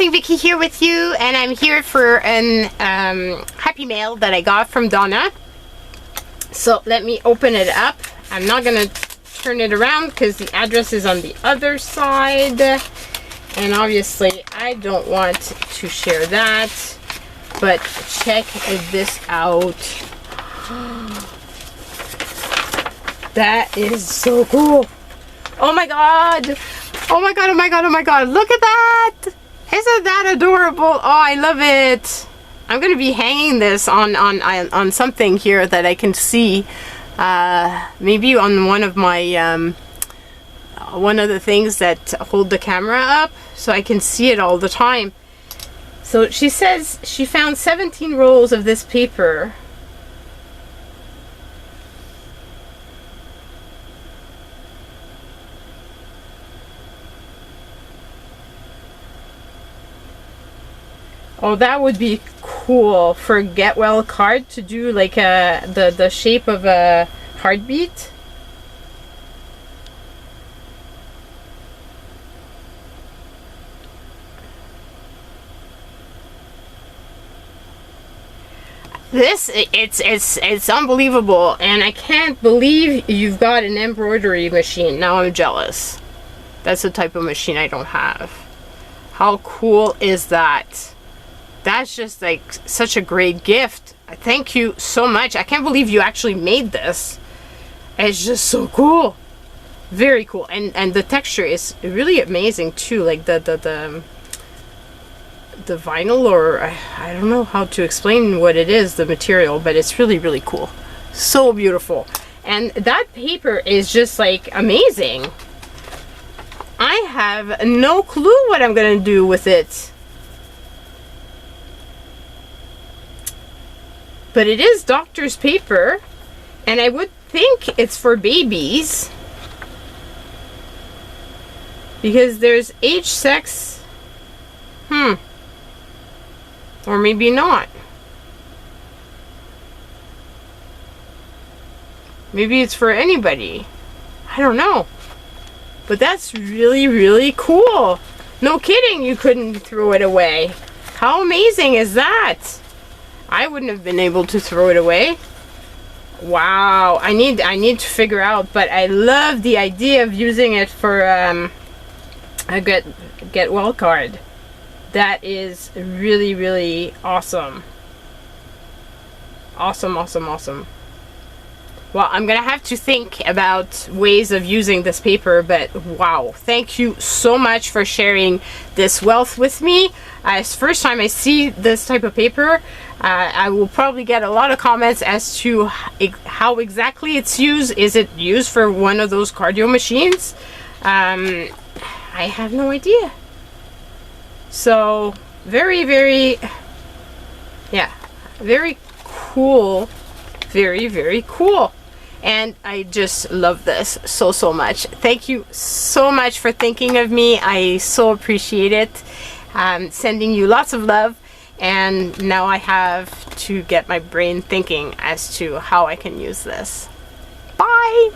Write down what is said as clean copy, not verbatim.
Crafting Vicky here with you, and I'm here for an happy mail that I got from Donna. So let me open it up. I'm not gonna turn it around because the address is on the other side, and obviously I don't want to share that, but check this out. That is so cool. Oh my god. Oh my god, oh my god, oh my god. Look at that. Isn't that adorable? Oh, I love it. I'm going to be hanging this on something here that I can see. Maybe on one of my one of the things that hold the camera up so I can see it all the time. So she says she found 17 rolls of this paper. Oh, that would be cool for Get Well card to do like the shape of a heartbeat. It's unbelievable, and I can't believe you've got an embroidery machine. Now I'm jealous. That's the type of machine I don't have. How cool is that? That's just like such a great gift. Thank you so much. I can't believe you actually made this. It's just so cool. Very cool. And the texture is really amazing too. Like the vinyl, or I don't know how to explain what it is, the material, but it's really, really cool. So beautiful. And that paper is just like amazing. I have no clue what I'm gonna do with it. But it is doctor's paper, and I would think it's for babies, because there's age, sex, or maybe not. Maybe it's for anybody. I don't know. But that's really, really cool. No kidding, you couldn't throw it away. How amazing is that? I wouldn't have been able to throw it away. Wow, I need to figure out, but I love the idea of using it for a get well card. That is really, really awesome. Awesome, awesome, awesome. Well, I'm gonna have to think about ways of using this paper, but wow, thank you so much for sharing this wealth with me. It's the first time I see this type of paper. I will probably get a lot of comments as to how exactly it's used. Is it used for one of those cardio machines? I have no idea. So very, very, yeah, very cool. Very, very cool. And I just love this so much. Thank you so much for thinking of me. I so appreciate it. Sending you lots of love. And now I have to get my brain thinking as to how I can use this. Bye!